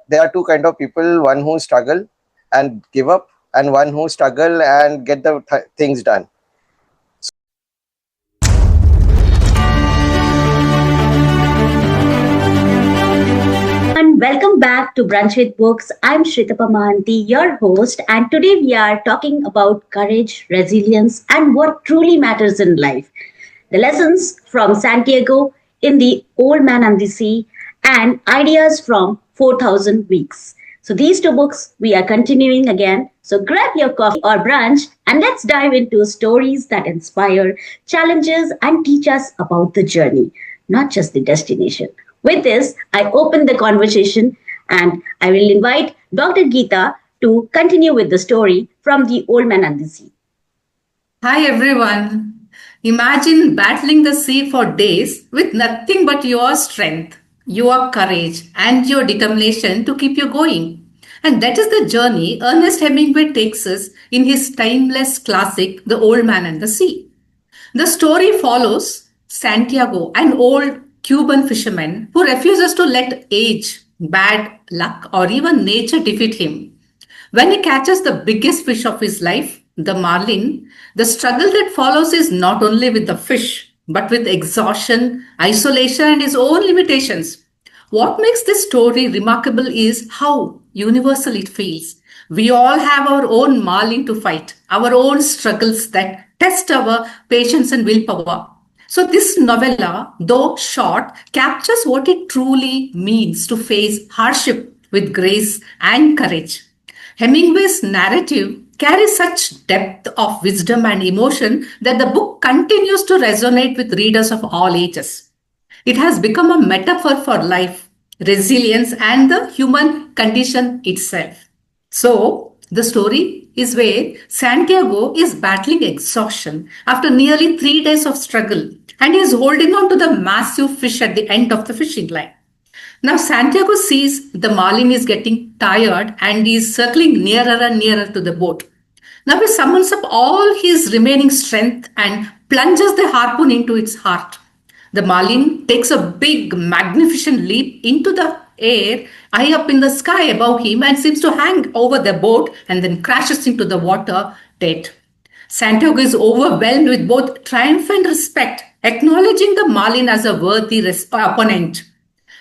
there are two kind of people: one who struggle and give up, and one who struggle and get the things done. Welcome back to Brunch with Books. I'm Shritapa Mahanti, your host, and today we are talking about courage, resilience, and what truly matters in life. The lessons from Santiago in The Old Man and the Sea, and ideas from 4,000 Weeks. So, these two books we are continuing again. So, grab your coffee or brunch and let's dive into stories that inspire, challenges, and teach us about the journey, not just the destination. With this, I open the conversation and I will invite Dr. Geeta to continue with the story from The Old Man and the Sea. Hi everyone. Imagine battling the sea for days with nothing but your strength, your courage, and your determination to keep you going. And that is the journey Ernest Hemingway takes us in his timeless classic, The Old Man and the Sea. The story follows Santiago, an old Cuban fisherman who refuses to let age, bad luck, or even nature defeat him. When he catches the biggest fish of his life, the marlin, the struggle that follows is not only with the fish, but with exhaustion, isolation, and his own limitations. What makes this story remarkable is how universal it feels. We all have our own marlin to fight, our own struggles that test our patience and willpower. So, this novella, though short, captures what it truly means to face hardship with grace and courage. Hemingway's narrative carries such depth of wisdom and emotion that the book continues to resonate with readers of all ages. It has become a metaphor for life, resilience, and the human condition itself. So, the story is where Santiago is battling exhaustion after nearly 3 days of struggle and is holding on to the massive fish at the end of the fishing line. Now, Santiago sees the marlin is getting tired and is circling nearer and nearer to the boat. Now, he summons up all his remaining strength and plunges the harpoon into its heart. The marlin takes a big, magnificent leap into the air, high up in the sky above him, and seems to hang over the boat and then crashes into the water dead. Santiago is overwhelmed with both triumph and respect, acknowledging the marlin as a worthy opponent.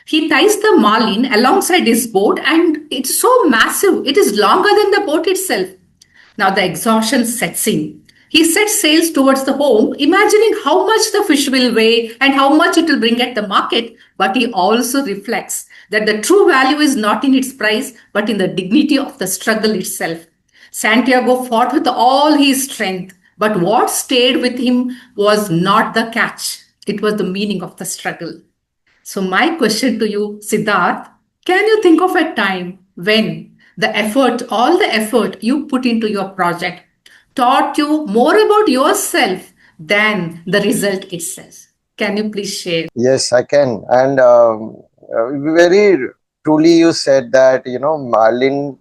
He ties the marlin alongside his boat, and it's so massive, it is longer than the boat itself. Now the exhaustion sets in. He sets sails towards the home, imagining how much the fish will weigh and how much it will bring at the market. But he also reflects that the true value is not in its price, but in the dignity of the struggle itself. Santiago fought with all his strength, but what stayed with him was not the catch. It was the meaning of the struggle. So my question to you, Siddharth, can you think of a time when the effort, all the effort you put into your project taught you more about yourself than the result itself? Can you please share? Yes, I can. And very truly, you said that, Marlin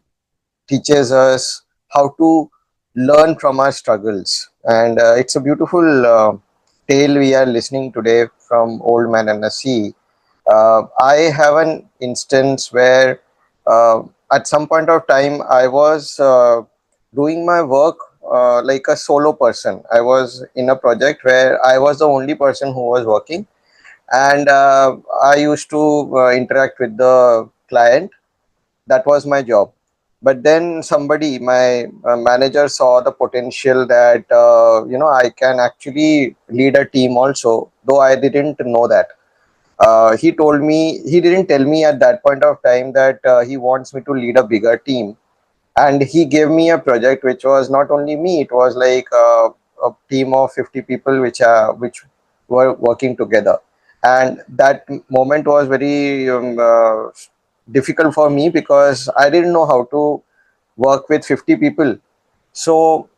teaches us how to learn from our struggles. And it's a beautiful tale we are listening today from Old Man and the Sea. I have an instance where at some point of time I was doing my work like a solo person. I was in a project where I was the only person who was working, and I used to interact with the client. That was my job. But then somebody, my manager, saw the potential that I can actually lead a team also, though I didn't know that. He didn't tell me at that point of time that he wants me to lead a bigger team. And he gave me a project which was not only me, it was like a team of 50 people which were working together. And that moment was very difficult for me because I didn't know how to work with 50 people. So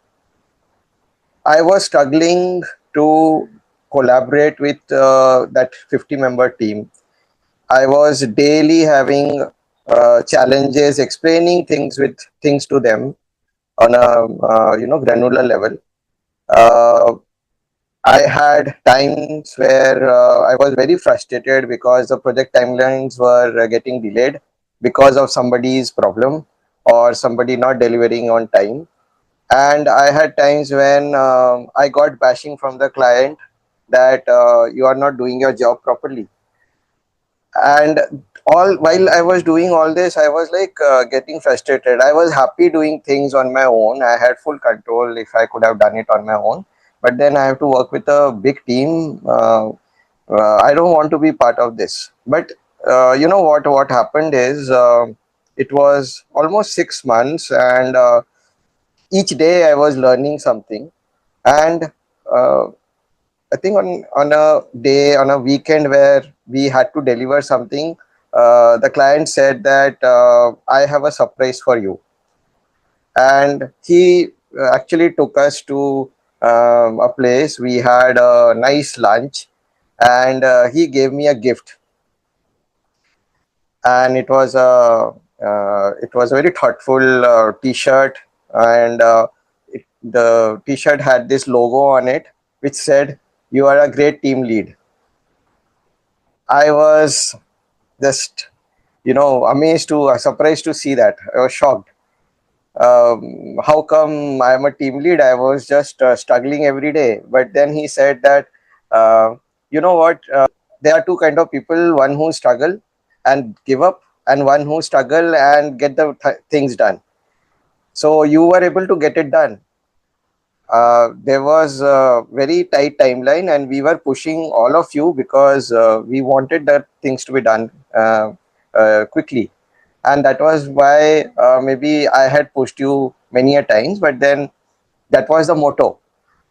I was struggling to collaborate with that 50-member team. I was daily having challenges, explaining things to them on a granular level. I had times where I was very frustrated because the project timelines were getting delayed because of somebody's problem or somebody not delivering on time. And I had times when I got bashing from the client that you are not doing your job properly. And all while I was doing all this, I was like getting frustrated. I was happy doing things on my own. I had full control if I could have done it on my own, but then I have to work with a big team. I don't want to be part of this. But you know what happened is, it was almost 6 months, and each day I was learning something. And uh, I think on a day, on a weekend where we had to deliver something, the client said that I have a surprise for you, and he actually took us to a place. We had a nice lunch, and he gave me a gift, and it was a very thoughtful T-shirt, and the T-shirt had this logo on it, which said, "You are a great team lead." I was just, amazed to, surprised to see that. I was shocked. How come I'm a team lead? I was just struggling every day. But then he said that, you know what? There are two kind of people: one who struggle and give up, and one who struggle and get the things done. So you were able to get it done. There was a very tight timeline, and we were pushing all of you because we wanted that things to be done quickly. And that was why maybe I had pushed you many a times, but then that was the motto.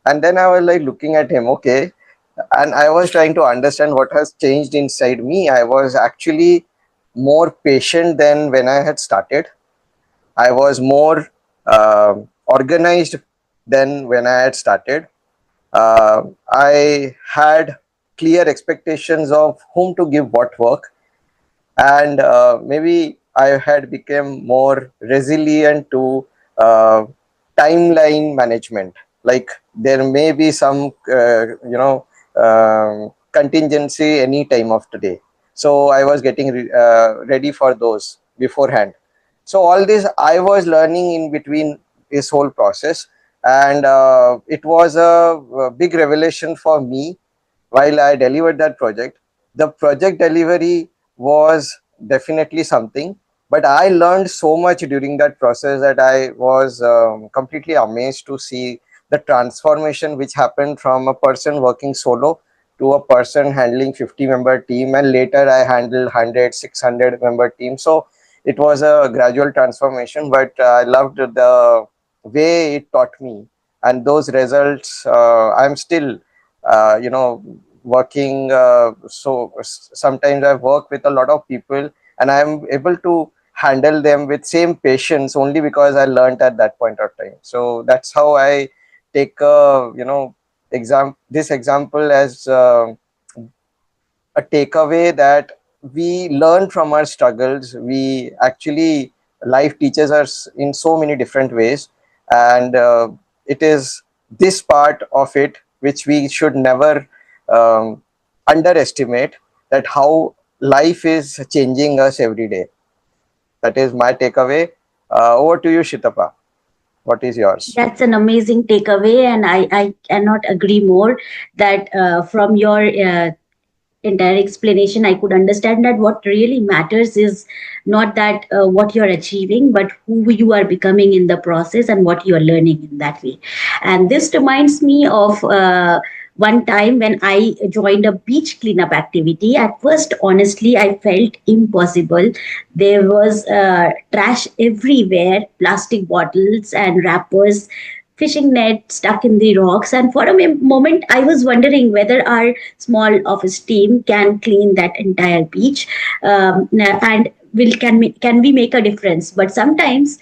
And then I was like looking at him, okay, and I was trying to understand what has changed inside me. I was actually more patient than when I had started. I was more organized than when I had started. I had clear expectations of whom to give what work, and maybe I had become more resilient to uh, timeline management. Like there may be some contingency any time of today, so I was getting ready for those beforehand. So all this I was learning in between this whole process, and it was a big revelation for me while I delivered that project. The project delivery was definitely something, but I learned so much during that process that I was completely amazed to see the transformation which happened from a person working solo to a person handling 50-member team, and later I handled 100, 600-member team. So it was a gradual transformation, but I loved the way it taught me, and those results. I'm still working. Sometimes I work with a lot of people, and I'm able to handle them with same patience only because I learned at that point of time. So that's how I take this example as a takeaway, that we learn from our struggles. We actually, life teaches us in so many different ways, and it is this part of it which we should never um, underestimate, that how life is changing us every day. That is my takeaway. Over to you, Shitapa. What is yours? That's an amazing takeaway, and I cannot agree more that from your entire explanation, I could understand that what really matters is not that what you're achieving, but who you are becoming in the process and what you are learning in that way. And this reminds me of one time when I joined a beach cleanup activity. At first, honestly, I felt impossible. There was trash everywhere, plastic bottles and wrappers, fishing net stuck in the rocks, and for a moment I was wondering whether our small office team can clean that entire beach, and can we make a difference. But sometimes,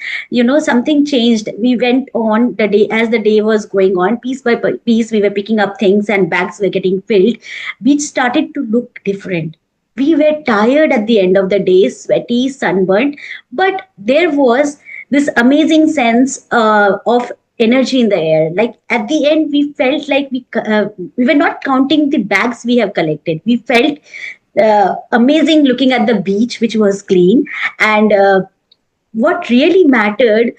something changed. We went on the day, as the day was going on, piece by piece we were picking up things and bags were getting filled. Beach started to look different. We were tired at the end of the day, sweaty, sunburned, but there was this amazing sense of energy in the air. Like at the end, we felt like we were not counting the bags we have collected. We felt amazing looking at the beach, which was clean. And what really mattered,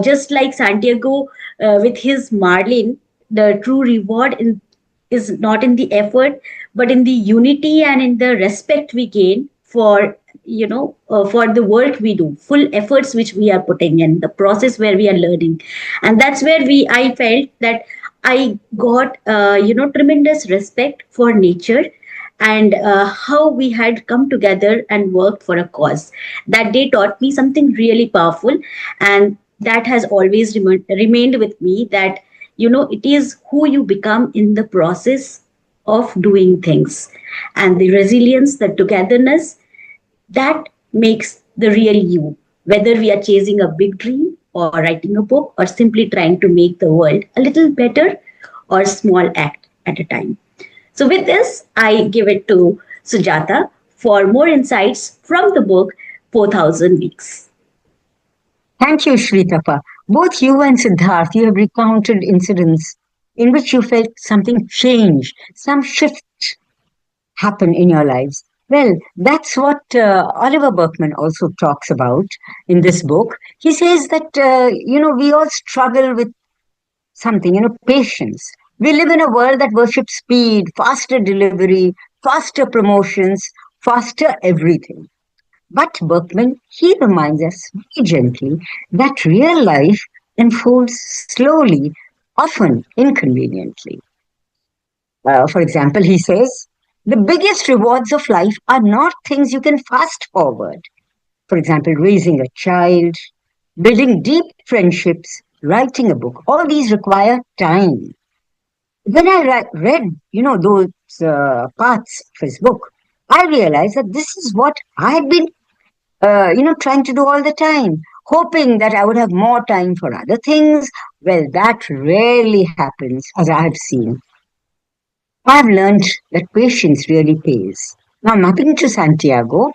just like Santiago with his marlin, the true reward is not in the effort, but in the unity and in the respect we gain for, for the work we do, full efforts which we are putting in the process where we are learning. And that's where I felt that I got tremendous respect for nature, and how we had come together and worked for a cause. That day taught me something really powerful, and that has always remained with me, that it is who you become in the process of doing things, and the resilience, the togetherness, that makes the real you, whether we are chasing a big dream or writing a book or simply trying to make the world a little better, or small act at a time. So, with this, I give it to Sujata for more insights from the book 4000 Weeks. Thank you, Shritapa. Both you and Siddharth, you have recounted incidents in which you felt something change, some shift happen in your lives. Well, that's what Oliver Burkeman also talks about in this book. He says that, we all struggle with something, patience. We live in a world that worships speed, faster delivery, faster promotions, faster everything. But Berkman, he reminds us very gently that real life unfolds slowly, often inconveniently. For example, he says, the biggest rewards of life are not things you can fast forward. For example, raising a child, building deep friendships, writing a book. All these require time. When I read, those parts of his book, I realized that this is what I had been trying to do all the time, hoping that I would have more time for other things. Well, that rarely happens, as I have seen. I've learned that patience really pays. Now, mapping to Santiago,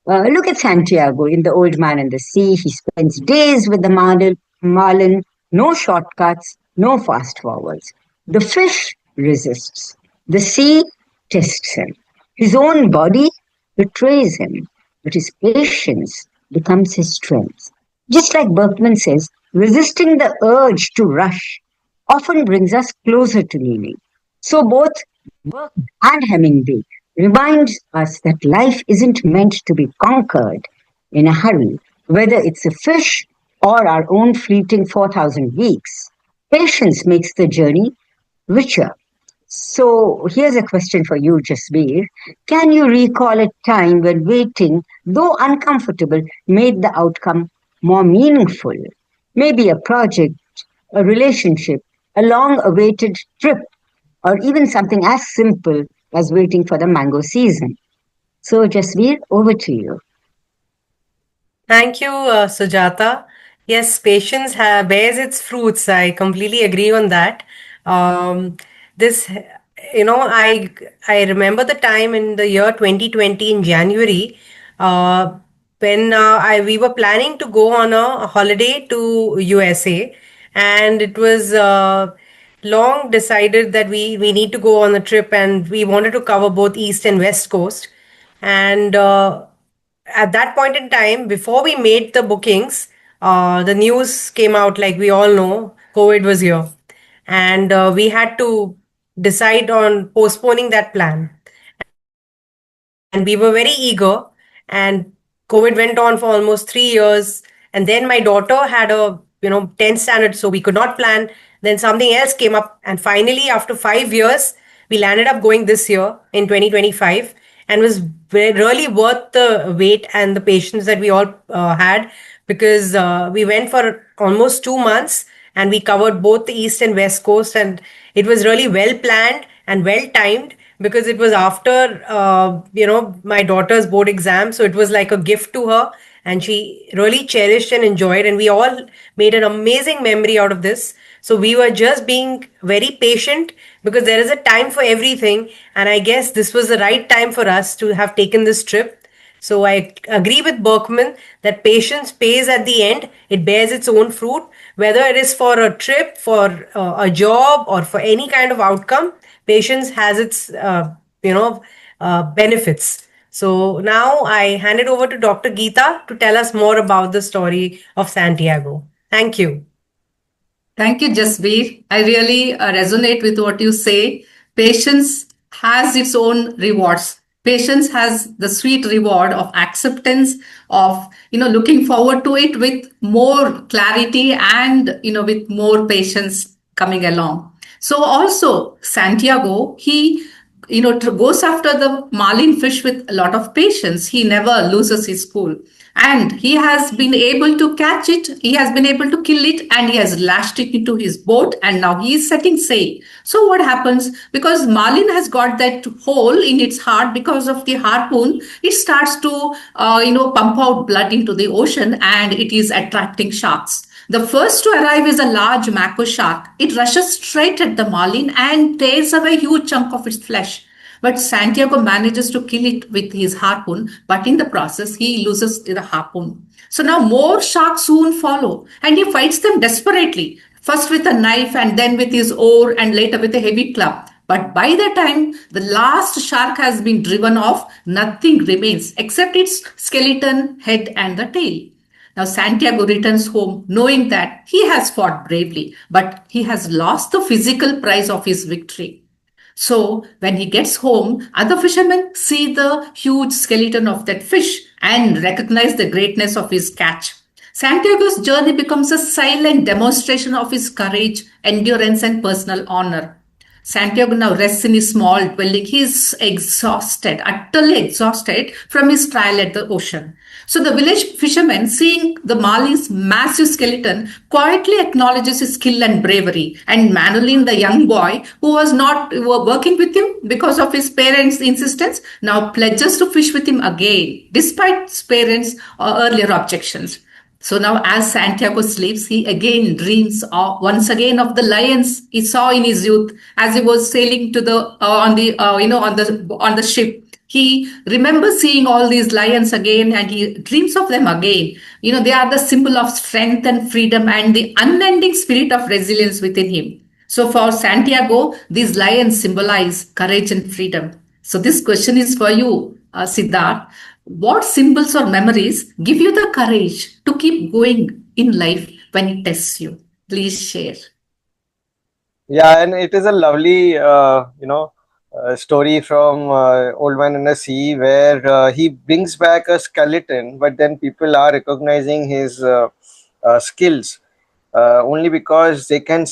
look at Santiago in The Old Man and the Sea. He spends days with the marlin, no shortcuts, no fast forwards. The fish resists. The sea tests him. His own body betrays him, but his patience becomes his strength. Just like Berkman says, resisting the urge to rush often brings us closer to meaning. So both Burke and Hemingway remind us that life isn't meant to be conquered in a hurry, whether it's a fish or our own fleeting 4,000 weeks. Patience makes the journey richer. So here's a question for you, Jasbir. Can you recall a time when waiting, though uncomfortable, made the outcome more meaningful? Maybe a project, a relationship, a long awaited trip, or even something as simple as waiting for the mango season. So, Jasbir, over to you. Thank you, Sujata. Yes, patience bears its fruits. I completely agree on that. Um, this, I remember the time in the year 2020 in January, uh, when we were planning to go on a holiday to USA, and it was long decided that we need to go on a trip, and we wanted to cover both East and West Coast, and at that point in time, before we made the bookings, the news came out, like we all know, COVID was here. And we had to decide on postponing that plan. And we were very eager. And COVID went on for almost 3 years. And then my daughter had a, 10th standard, so we could not plan. Then something else came up. And finally, after 5 years, we landed up going this year in 2025, and was really worth the wait and the patience that we all had, because we went for almost 2 months, and we covered both the east and west coast, and it was really well planned and well timed, because it was after my daughter's board exam, so it was like a gift to her, and she really cherished and enjoyed, and we all made an amazing memory out of this. So we were just being very patient, because there is a time for everything, and I guess this was the right time for us to have taken this trip. So I agree with Berkman that patience pays at the end. It bears its own fruit, whether it is for a trip, for a job, or for any kind of outcome. Patience has its, benefits. So now I hand it over to Dr. Geeta to tell us more about the story of Santiago. Thank you. Thank you, Jasveer. I really resonate with what you say. Patience has its own rewards. Patience has the sweet reward of acceptance, of looking forward to it with more clarity and with more patience coming along. So also Santiago, he goes after the marlin fish with a lot of patience. He never loses his cool, and he has been able to catch it, he has been able to kill it, and he has lashed it into his boat, and now he is setting sail. So what happens, because marlin has got that hole in its heart because of the harpoon, it starts to pump out blood into the ocean, and it is attracting sharks. The first to arrive is a large mako shark. It rushes straight at the marlin and tears away a huge chunk of its flesh. But Santiago manages to kill it with his harpoon, but in the process, he loses the harpoon. So now more sharks soon follow, and he fights them desperately, first with a knife, and then with his oar, and later with a heavy club. But by the time the last shark has been driven off, nothing remains except its skeleton, head, and the tail. Now, Santiago returns home knowing that he has fought bravely, but he has lost the physical prize of his victory. So, when he gets home, other fishermen see the huge skeleton of that fish and recognize the greatness of his catch. Santiago's journey becomes a silent demonstration of his courage, endurance, and personal honor. Santiago now rests in his small dwelling. He is exhausted, utterly exhausted from his trial at the ocean. So the village fisherman, seeing the Mali's massive skeleton, quietly acknowledges his skill and bravery. And Manolin, the young boy who was not working with him because of his parents' insistence, now pledges to fish with him again, despite his parents' earlier objections. So now, as Santiago sleeps, he again dreams once again of the lions he saw in his youth as he was sailing to the on the on the ship. He remembers seeing all these lions again, and he dreams of them again. They are the symbol of strength and freedom and the unending spirit of resilience within him. So for Santiago, these lions symbolize courage and freedom. So this question is for you, Siddharth. What symbols or memories give you the courage to keep going in life when it tests you? Please share. Yeah, and it is a lovely, story from Old Man in the Sea, where he brings back a skeleton, but then people are recognizing his skills only because they can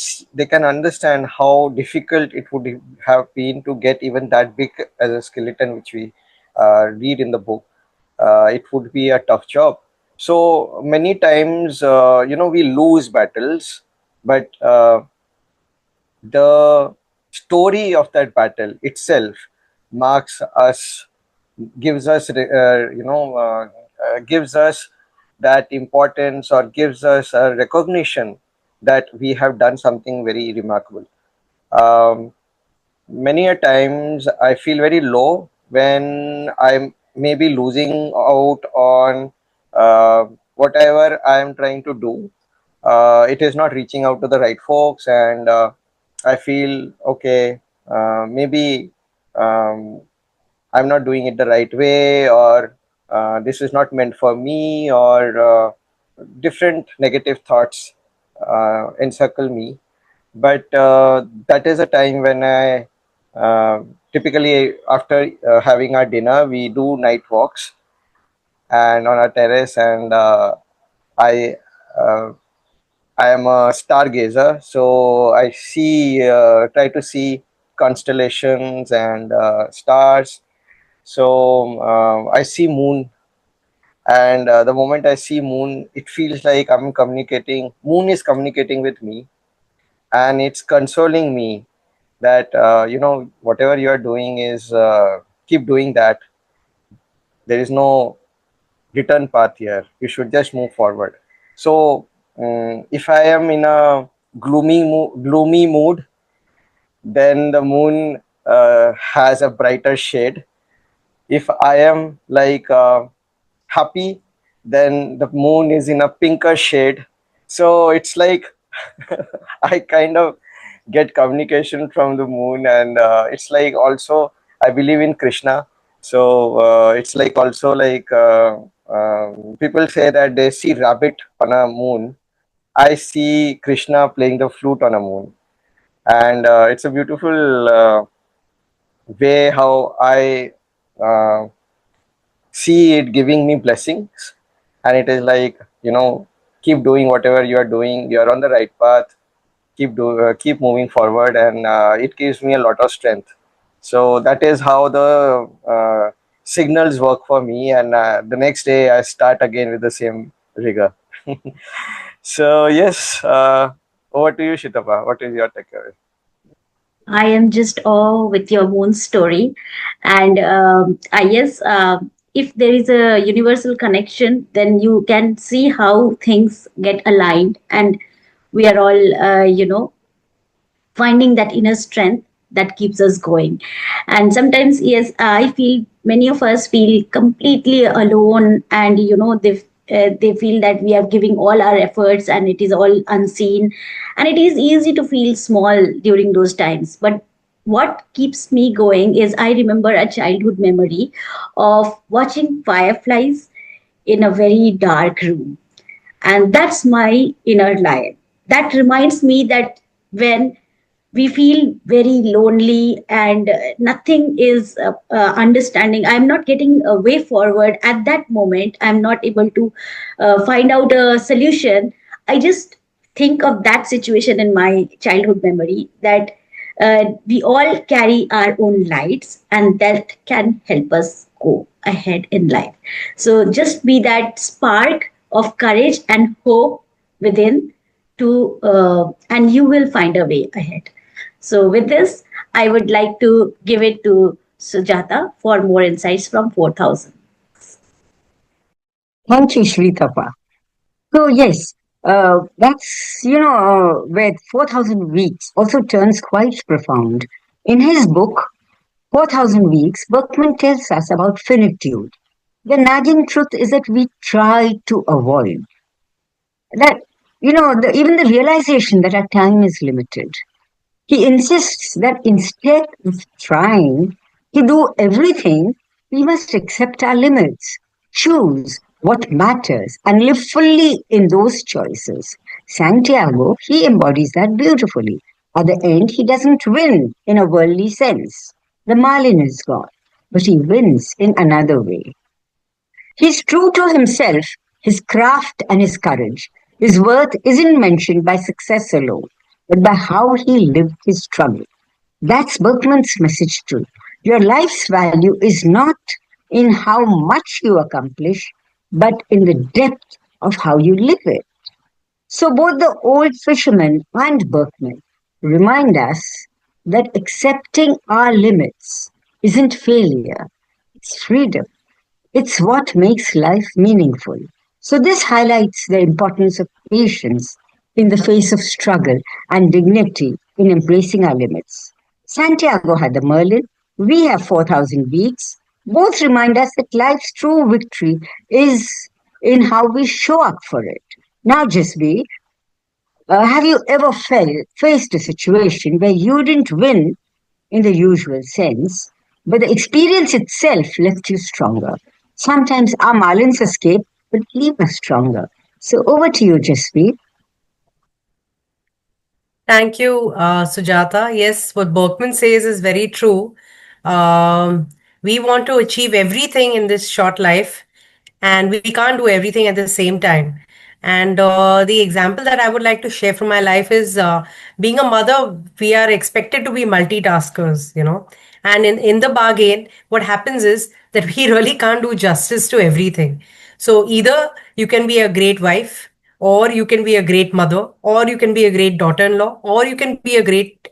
understand how difficult it would have been to get even that big as a skeleton, which we read in the book. It would be a tough job. So many times, we lose battles, but the story of that battle itself marks us, gives us gives us that importance, or gives us a recognition that we have done something very remarkable. Many a times I feel very low when I'm maybe losing out on whatever I am trying to do. It is not reaching out to the right folks, and I feel okay. Maybe I'm not doing it the right way, or this is not meant for me, or different negative thoughts encircle me. But that is a time when I typically, after having our dinner, we do night walks and on our terrace, and I uh, I am a stargazer, so I try to see constellations and stars. So I see moon, and the moment I see moon, it feels like I'm communicating. Moon is communicating with me, and it's consoling me that whatever you are doing is keep doing that. There is no return path here. You should just move forward. So if I am in a gloomy mood, then the moon has a brighter shade. If I am like happy, then the moon is in a pinker shade. So it's like I kind of get communication from the moon, and it's like, also I believe in Krishna. So it's like also like people say that they see rabbit on a moon. I see Krishna playing the flute on a moon, and it's a beautiful way how I uh, see it giving me blessings. And it is like, keep doing whatever you are doing. You are on the right path. Keep moving forward, and it gives me a lot of strength. So that is how the signals work for me, and the next day I start again with the same rigor. So yes, over to you, Shitapa. What is your takeaway? I am just awe with your moon story. And yes, if there is a universal connection, then you can see how things get aligned. And we are all, finding that inner strength that keeps us going. And sometimes, yes, I feel many of us feel completely alone, and they feel that we are giving all our efforts and it is all unseen, and it is easy to feel small during those times. But what keeps me going is I remember a childhood memory of watching fireflies in a very dark room, and that's my inner lion. That reminds me that when we feel very lonely and nothing is understanding, I'm not getting a way forward at that moment, I'm not able to find out a solution. I just think of that situation in my childhood memory, that we all carry our own lights and that can help us go ahead in life. So just be that spark of courage and hope within, to and you will find a way ahead. So with this, I would like to give it to Sujata for more insights from 4000. Thank you, Shritapa. So, yes, that's, where 4,000 weeks also turns quite profound. In his book, 4,000 Weeks, Burkeman tells us about finitude. The nagging truth is that we try to avoid that, even the realization that our time is limited. He insists that instead of trying to do everything, we must accept our limits, choose what matters, and live fully in those choices. Santiago, he embodies that beautifully. At the end, he doesn't win in a worldly sense. The marlin is gone, but he wins in another way. He's true to himself, his craft, and his courage. His worth isn't mentioned by success alone, but by how he lived his struggle. That's Berkman's message too. Your life's value is not in how much you accomplish, but in the depth of how you live it. So both the old fisherman and Berkman remind us that accepting our limits isn't failure, it's freedom. It's what makes life meaningful. So, this highlights the importance of patience in the face of struggle and dignity in embracing our limits. Santiago had the Merlin, we have 4,000 weeks. Both remind us that life's true victory is in how we show up for it. Now, Jasby, have you ever faced a situation where you didn't win in the usual sense, but the experience itself left you stronger? Sometimes our marlins escape, but leave us stronger. So over to you, Jaspreet. Thank you, Sujata. Yes, what Berkman says is very true. We want to achieve everything in this short life, and we can't do everything at the same time. And the example that I would like to share from my life is being a mother, we are expected to be multitaskers, And in the bargain, what happens is that we really can't do justice to everything. So either you can be a great wife, or you can be a great mother, or you can be a great daughter-in-law, or you can be a great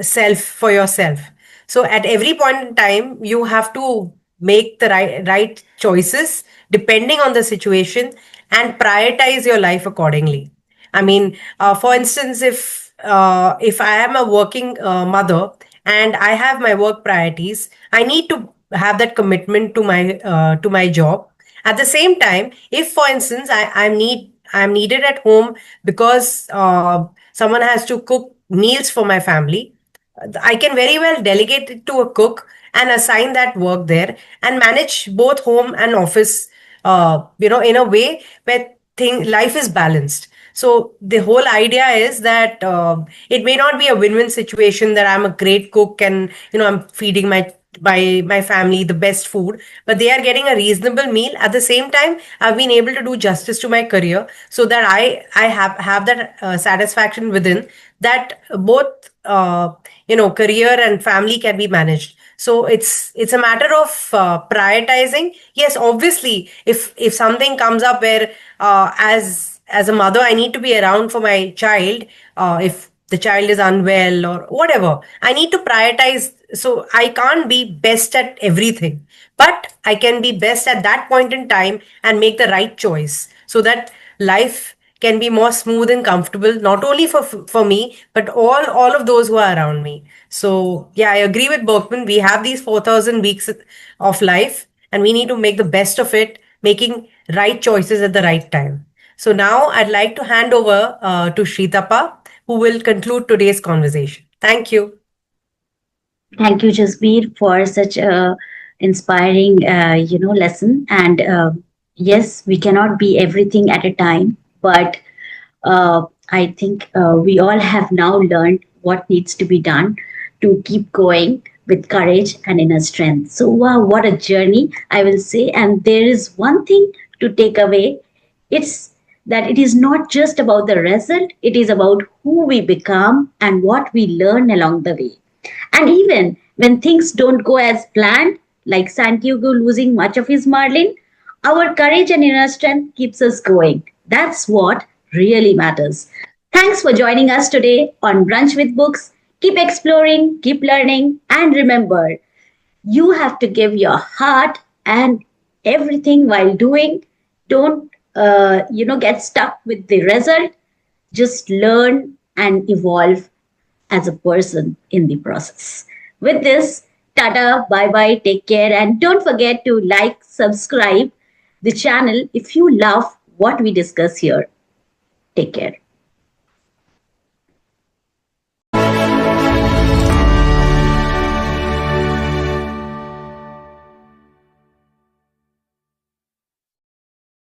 self for yourself. So at every point in time you have to make the right choices depending on the situation, and prioritize your life accordingly. I mean, for instance, if I am a working mother and I have my work priorities, I need to have that commitment to my job. At the same time, if for instance I'm needed at home because someone has to cook meals for my family, I can very well delegate it to a cook and assign that work there and manage both home and office, in a way where life is balanced. So the whole idea is that it may not be a win-win situation that I'm a great cook and I'm feeding my family the best food, but they are getting a reasonable meal. At the same time, I've been able to do justice to my career so that I have that satisfaction within, that both career and family can be managed. So it's a matter of prioritizing. Yes, obviously, if something comes up where as a mother I need to be around for my child, if the child is unwell or whatever, I need to prioritize. So I can't be best at everything, but I can be best at that point in time and make the right choice so that life can be more smooth and comfortable, not only for me but all of those who are around me. So yeah, I agree with Berkman. We have these 4,000 weeks of life, and we need to make the best of it, making right choices at the right time. So now I'd like to hand over to Shritapa, who will conclude today's conversation. Thank you. Thank you, Jasbir, for such a inspiring, lesson. And yes, we cannot be everything at a time, but I think we all have now learned what needs to be done to keep going with courage and inner strength. So, wow, what a journey, I will say. And there is one thing to take away, it's that it is not just about the result, it is about who we become and what we learn along the way. And even when things don't go as planned, like Santiago losing much of his marlin, our courage and inner strength keeps us going. That's what really matters. Thanks for joining us today on Brunch with Books. Keep exploring, keep learning, and remember, you have to give your heart and everything while doing. Don't get stuck with the result. Just learn and evolve as a person in the process. With this, tata, bye bye, take care, and don't forget to like, subscribe the channel if you love what we discuss here. Take care.